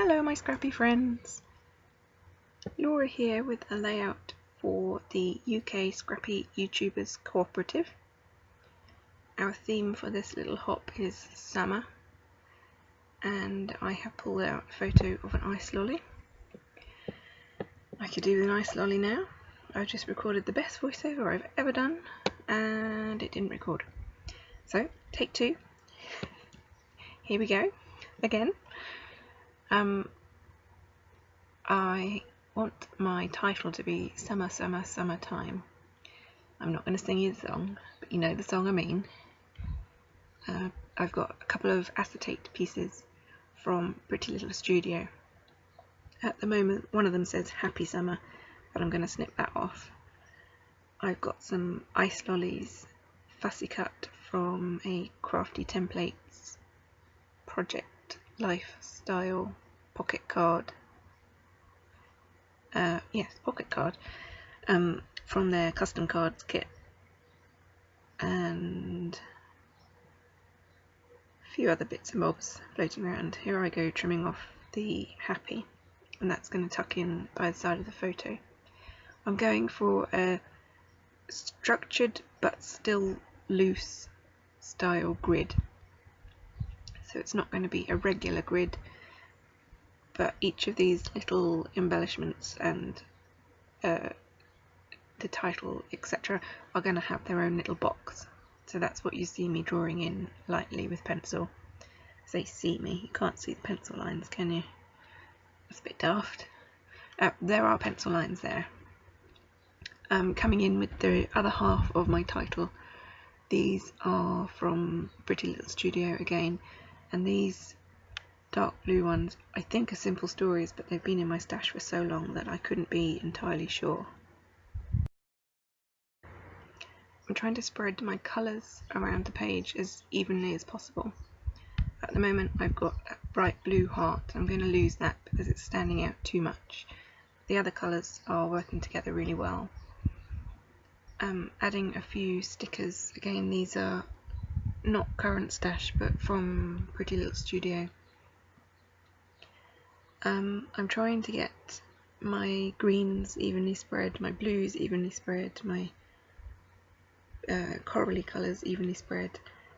Hello my scrappy friends! Laura here with a layout for the UK Scrappy YouTubers Cooperative. Our theme for this little hop is summer, and I have pulled out a photo of an ice lolly. I could do with an ice lolly now. I've just recorded the best voiceover I've ever done and it didn't record. So, take two. Here we go, again. I want my title to be Summer, Summer, Summertime. I'm not going to sing you the song, but you know the song I mean. I've got a couple of acetate pieces from Pretty Little Studio. At the moment, one of them says Happy Summer, but I'm going to snip that off. I've got some ice lollies fussy cut from a CraftyTemplates project lifestyle pocket card. Pocket card from their custom cards kit, and a few other bits and bobs floating around. Here I go trimming off the happy, and that's going to tuck in by the side of the photo. I'm going for a structured but still loose style grid, so it's not going to be a regular grid, but each of these little embellishments and the title, etc., are going to have their own little box. So that's what you see me drawing in lightly with pencil. Say see me, you can't see the pencil lines, can you? That's a bit daft. There are pencil lines there. Coming in with the other half of my title, these are from Pretty Little Studio again, and these dark blue ones I think are simple stories, but they've been in my stash for so long that I couldn't be entirely sure. I'm trying to spread my colours around the page as evenly as possible. At the moment I've got a bright blue heart. I'm going to lose that because it's standing out too much. The other colours are working together really well. Adding a few stickers. Again, these are not current stash but from Pretty Little Studio. I'm trying to get my greens evenly spread, my blues evenly spread, my corally colours evenly spread.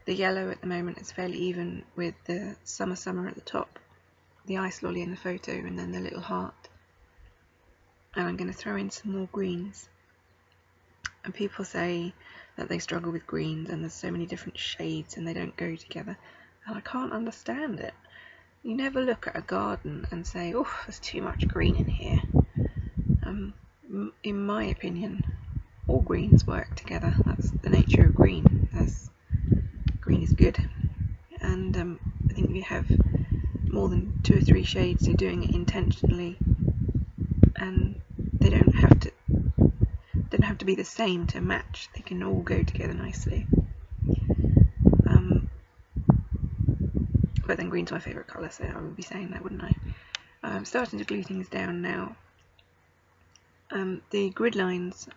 The yellow at the moment is fairly even with the Summer Summer at the top, the ice lolly in the photo, and then the little heart. And I'm going to throw in some more greens. And people say that they struggle with greens and there's so many different shades and they don't go together, and I can't understand it. You never look at a garden and say, oh, there's too much green in here. In my opinion, all greens work together. That's the nature of green. Green is good, and I think if you have more than 2 or 3 shades, you're doing it intentionally, and they don't have to be the same to match. They can all go together nicely. But then green's my favourite colour, so I would be saying that, wouldn't I? I'm starting to glue things down now. The grid lines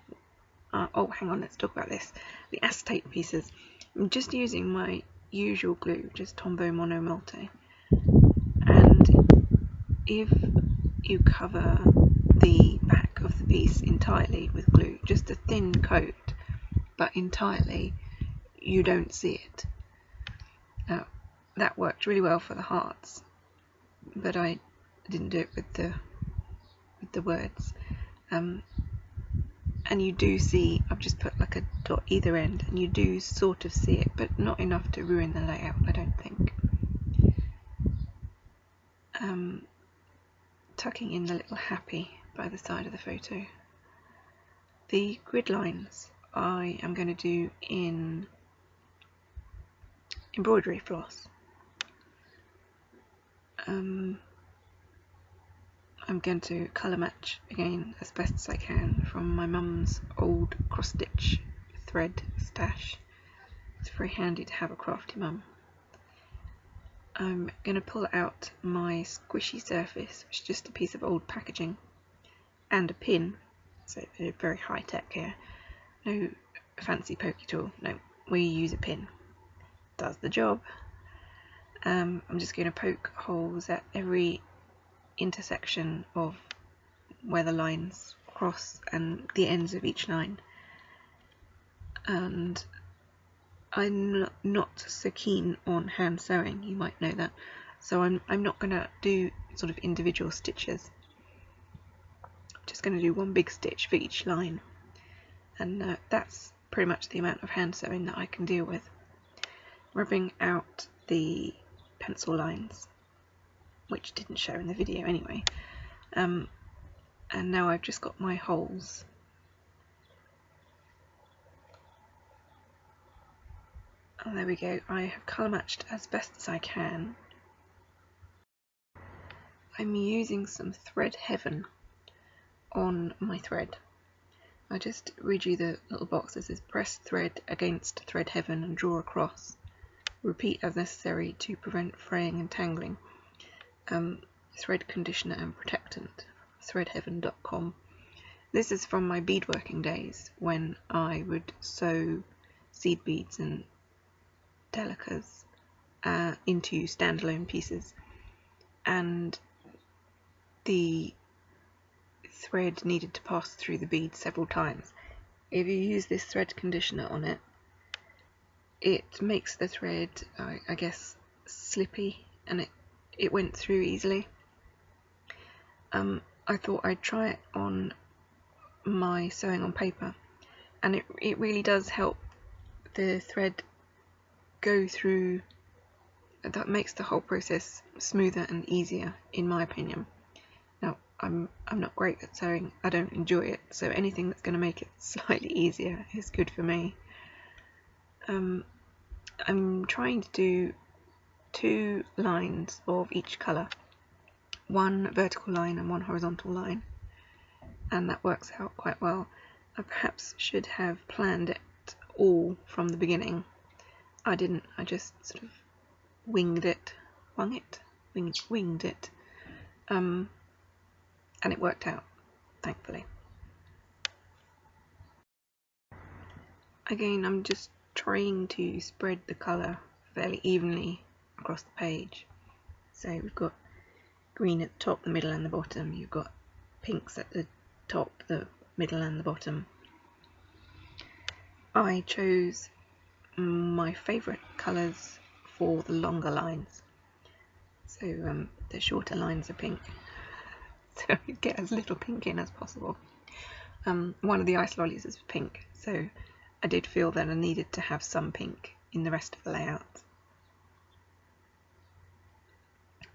are, oh hang on, let's talk about this. The acetate pieces. I'm just using my usual glue, just Tombow Mono Multi. And if you cover the back of the piece entirely with glue, just a thin coat, but entirely, you don't see it. That worked really well for the hearts, but I didn't do it with the words. And you do see, I've just put like a dot either end, and you do sort of see it, but not enough to ruin the layout, I don't think. Tucking in the little happy by the side of the photo. The grid lines I am going to do in embroidery floss. I'm going to colour match again as best as I can from my mum's old cross stitch thread stash. It's very handy to have a crafty mum. I'm going to pull out my squishy surface, which is just a piece of old packaging, and a pin, so very high tech here. No fancy pokey tool, no, we use a pin. Does the job. I'm just going to poke holes at every intersection of where the lines cross and the ends of each line, and I'm not so keen on hand sewing, you might know that, so I'm not going to do sort of individual stitches. I'm just going to do one big stitch for each line, and that's pretty much the amount of hand sewing that I can deal with. Rubbing out the pencil lines, which didn't show in the video anyway, and now I've just got my holes. And there we go, I have colour matched as best as I can. I'm using some Thread Heaven on my thread. I just read you the little box that says press thread against Thread Heaven and draw across. Repeat as necessary to prevent fraying and tangling. Thread conditioner and protectant, threadheaven.com. This is from my beadworking days when I would sew seed beads and delicas into standalone pieces, and the thread needed to pass through the bead several times. If you use this thread conditioner on it, it makes the thread, I guess, slippy, and it went through easily. I thought I'd try it on my sewing on paper, and it really does help the thread go through. That makes the whole process smoother and easier, in my opinion. Now, I'm not great at sewing, I don't enjoy it, so anything that's going to make it slightly easier is good for me. I'm trying to do 2 lines of each colour, one vertical line and one horizontal line, and that works out quite well. I perhaps should have planned it all from the beginning. I didn't, I just sort of winged it, and it worked out, thankfully. Again, I'm just trying to spread the colour fairly evenly across the page. So we've got green at the top, the middle and the bottom. You've got pinks at the top, the middle and the bottom. I chose my favourite colours for the longer lines. So the shorter lines are pink, so you get as little pink in as possible. One of the ice lollies is pink, so I did feel that I needed to have some pink in the rest of the layout.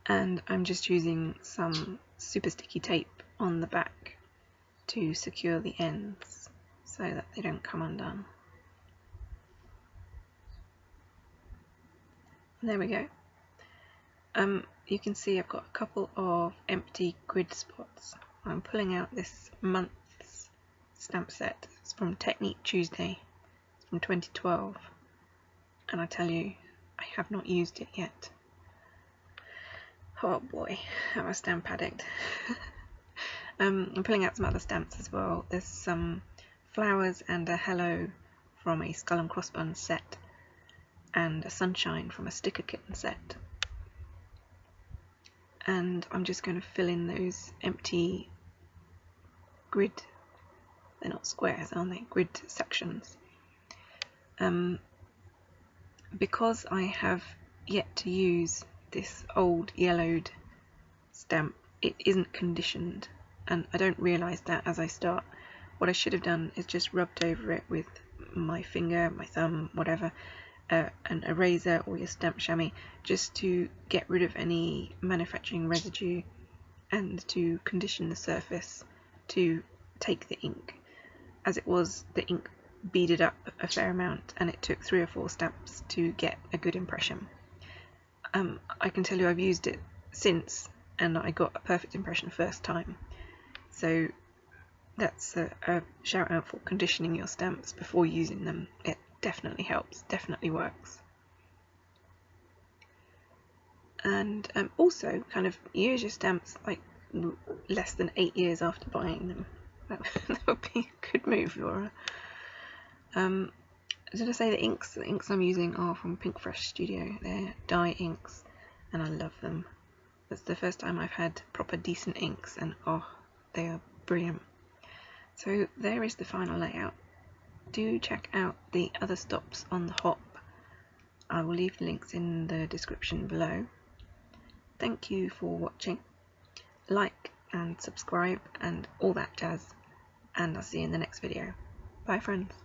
And I'm just using some super sticky tape on the back to secure the ends so that they don't come undone. And there we go. You can see I've got a couple of empty grid spots. I'm pulling out this month's stamp set. It's from Technique Tuesday. It's from 2012. And I tell you, I have not used it yet. Oh boy, I'm a stamp addict. I'm pulling out some other stamps as well. There's some flowers and a hello from a Skull and Crossbuns set, and a sunshine from a StickerKitten set. And I'm just going to fill in those empty grid, they're not squares, aren't they? Grid sections. Because I have yet to use this old yellowed stamp, it isn't conditioned, and I don't realise that as I start. What I should have done is just rubbed over it with my finger, my thumb, whatever, an eraser or your stamp chamois, just to get rid of any manufacturing residue and to condition the surface to take the ink. As it was, the ink beaded up a fair amount and it took 3 or 4 stamps to get a good impression. I can tell you I've used it since and I got a perfect impression first time, so that's a shout out for conditioning your stamps before using them. It definitely helps, definitely works. And also kind of use your stamps like less than 8 years after buying them. That would be a good move, Laura. Did I say the inks? The inks I'm using are from Pink Fresh Studio. They're dye inks and I love them. That's the first time I've had proper decent inks, and oh, they are brilliant. So there is the final layout. Do check out the other stops on the hop. I will leave the links in the description below. Thank you for watching. Like and subscribe and all that jazz, and I'll see you in the next video. Bye friends.